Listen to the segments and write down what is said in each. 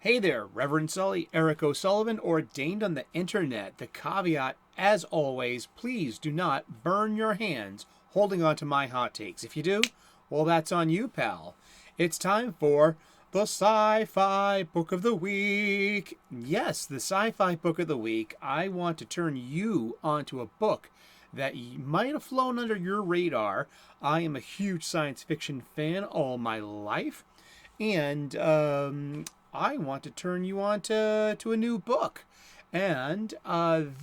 Hey there, Reverend Sully, Eric O'Sullivan, ordained on the internet. The caveat, as always, please do not burn your hands holding on to my hot takes. If you do, well, that's on you, pal. It's time for the Sci-Fi Book of the Week. Yes, the Sci-Fi Book of the Week. I want to turn you onto a book that might have flown under your radar. I am a huge science fiction fan all my life. And I want to turn you on to a new book. And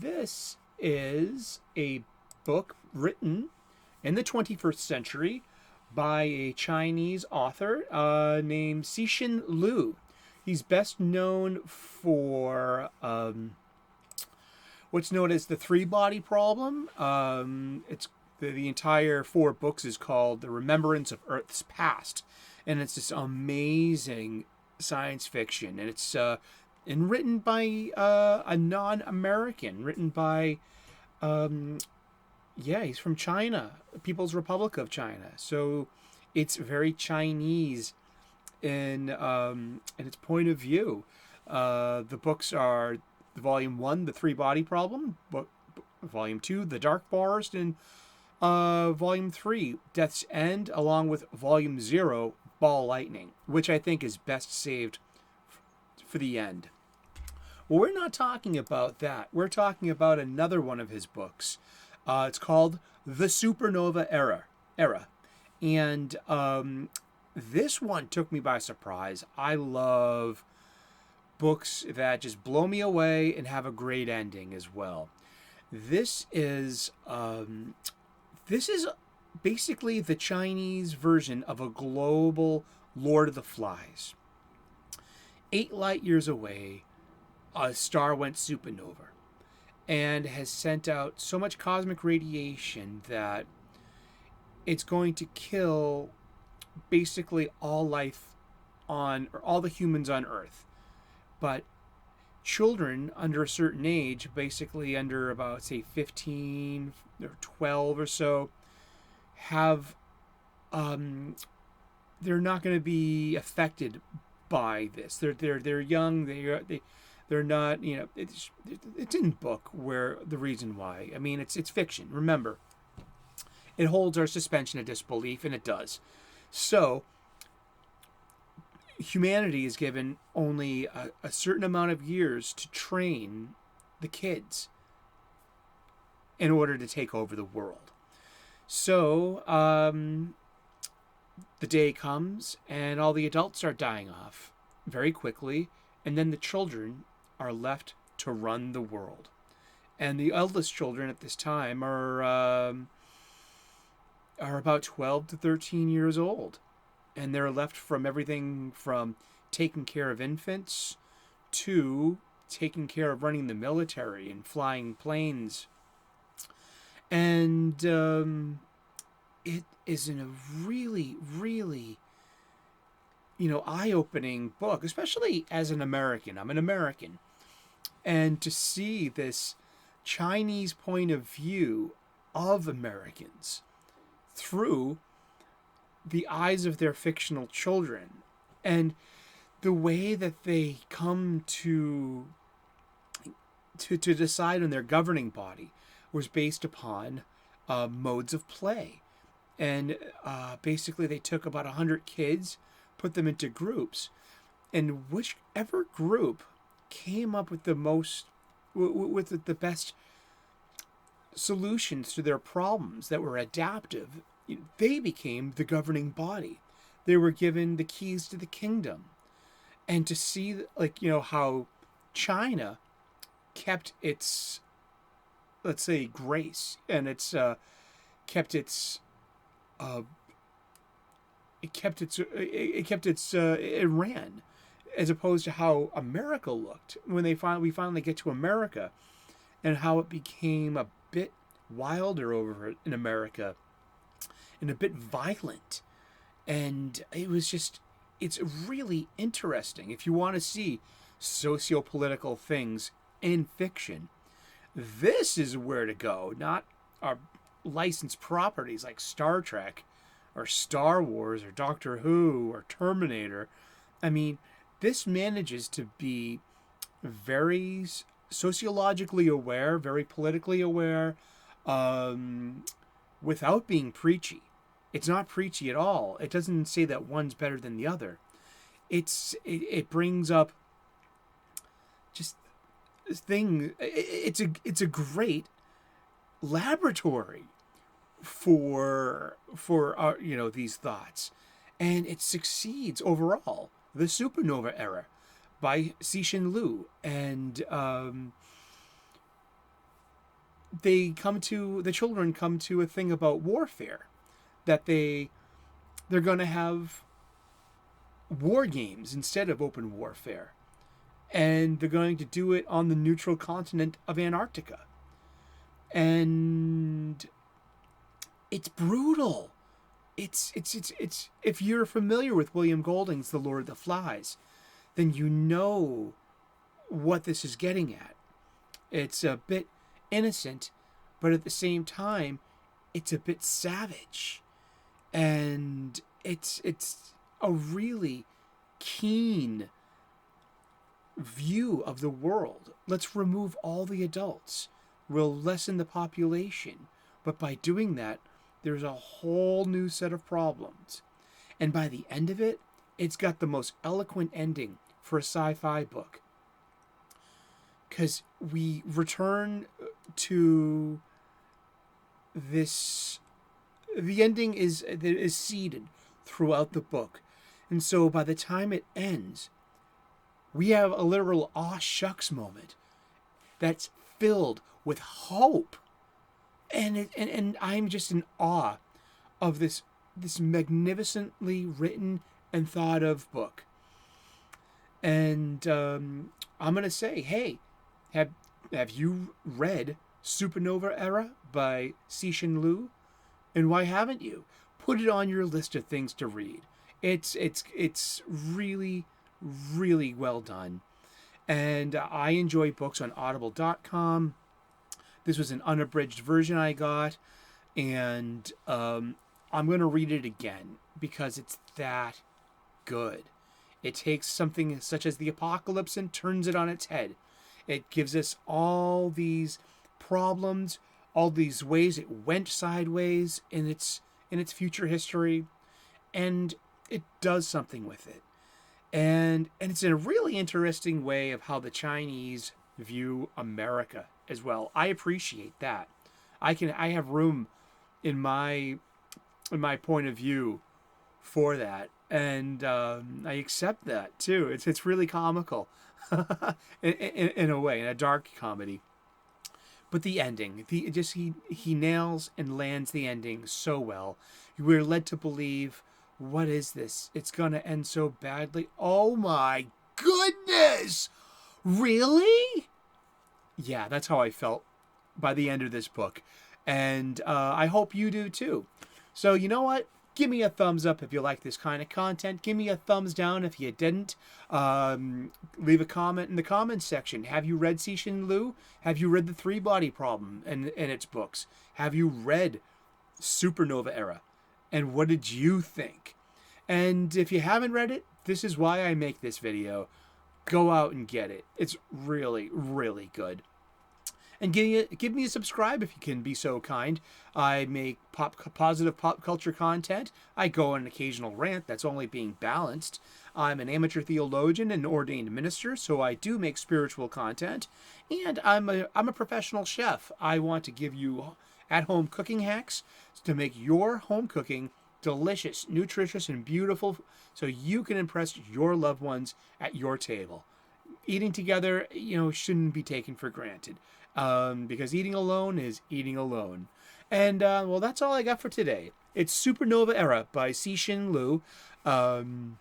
this is a book written in the 21st century by a Chinese author named Cixin Liu. He's best known for what's known as the three-body problem. It's the entire 4 books is called The Remembrance of Earth's Past. And it's this amazing science fiction. And it's written by a non-American, written by, he's from China, People's Republic of China. So it's very Chinese in its point of view. The books are Volume 1, The Three-Body Problem, Volume 2, The Dark Forest, and Volume 3, Death's End, along with Volume 0, Ball Lightning, which I think is best saved for the end. Well, we're not talking about that. We're talking about another one of his books. It's called The Supernova Era. And this one took me by surprise. I love books that just blow me away and have a great ending as well. This is basically the Chinese version of a global Lord of the Flies. 8 light years away, a star went supernova and has sent out so much cosmic radiation that it's going to kill basically all life or all the humans on Earth. But children under a certain age, basically under about, say, 15 or 12 or so, have they're not going to be affected by this. They're young. They're not. It's in book where the reason why. I mean, it's fiction. Remember, it holds our suspension of disbelief, and it does. So humanity is given only a certain amount of years to train the kids in order to take over the world. So the day comes and all the adults start dying off very quickly, and then the children are left to run the world. And the eldest children at this time are about 12 to 13 years old. And they're left from everything from taking care of infants to taking care of running the military and flying planes. And it is in a really, really, eye-opening book, especially as an American. I'm an American. And to see this Chinese point of view of Americans through the eyes of their fictional children, and the way that they come to decide on their governing body was based upon modes of play. And basically they took about 100 kids, put them into groups, and whichever group came up with the best solutions to their problems that were adaptive, they became the governing body. They were given the keys to the kingdom. And to see, how China kept its, let's say, grace, and it ran, as opposed to how America looked when we finally get to America, and how it became a bit wilder over in America and a bit violent. And it's really interesting. If you want to see socio-political things in fiction, this is where to go, not our licensed properties like Star Trek or Star Wars or Doctor Who or Terminator. I mean, this manages to be very sociologically aware, very politically aware, without being preachy. It's not preachy at all. It doesn't say that one's better than the other. It brings up just thing. It's a great laboratory for these thoughts, and it succeeds overall. The Supernova Era by Cixin Liu, and the children come to a thing about warfare, that they're going to have war games instead of open warfare, and they're going to do it on the neutral continent of Antarctica, and it's brutal. It's if you're familiar with William Golding's The Lord of the Flies, then you know what this is getting at. It's a bit innocent, but at the same time, it's a bit savage, and it's a really keen view of the world. Let's remove all the adults. We'll lessen the population, but by doing that, there's a whole new set of problems. And by the end of it, it's got the most eloquent ending for a sci-fi book. Because we return to this... The ending is seeded throughout the book. And so by the time it ends, we have a literal aw shucks moment that's filled with hope. And I'm just in awe of this magnificently written and thought of book. And I'm gonna say, hey, have you read Supernova Era by Cixin Liu? And why haven't you? Put it on your list of things to read. It's really, really well done. And I enjoy books on audible.com. This was an unabridged version I got, and I'm going to read it again because it's that good. It takes something such as the apocalypse and turns it on its head. It gives us all these problems, all these ways it went sideways in its future history, and it does something with it. And it's a really interesting way of how the Chinese view America as well. I appreciate that. I have room in my point of view for that, and I accept that too. It's really comical in a way, in a dark comedy. But the ending, he nails and lands the ending so well. We're led to believe, what is this? It's gonna end so badly. Oh my goodness! Really? Yeah, that's how I felt by the end of this book. And I hope you do too. So you know what? Give me a thumbs up if you like this kind of content. Give me a thumbs down if you didn't. Leave a comment in the comments section. Have you read Cixin Liu? Have you read The Three Body Problem and its books? Have you read Supernova Era? And what did you think? And if you haven't read it, this is why I make this video. Go out and get it. It's really, really good. And give me a subscribe if you can be so kind. I make positive pop culture content. I go on an occasional rant that's only being balanced. I'm an amateur theologian and ordained minister, so I do make spiritual content. And I'm a professional chef. I want to give you at-home cooking hacks to make your home cooking delicious, nutritious, and beautiful, so you can impress your loved ones at your table. Eating together, shouldn't be taken for granted, because eating alone is eating alone. And well, that's all I got for today. It's Supernova Era by Cixin Liu, and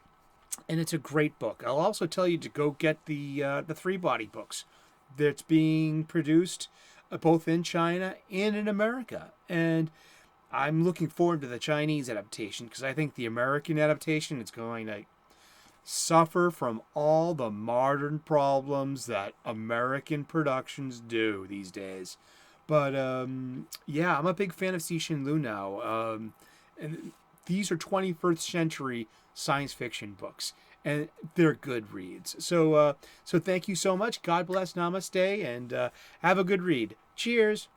it's a great book. I'll also tell you to go get the Three Body books that's being produced both in China and in America, and I'm looking forward to the Chinese adaptation, because I think the American adaptation is going to suffer from all the modern problems that American productions do these days. But yeah, I'm a big fan of Cixin Liu now. And these are 21st century science fiction books, and they're good reads. So thank you so much. God bless, namaste, and have a good read. Cheers.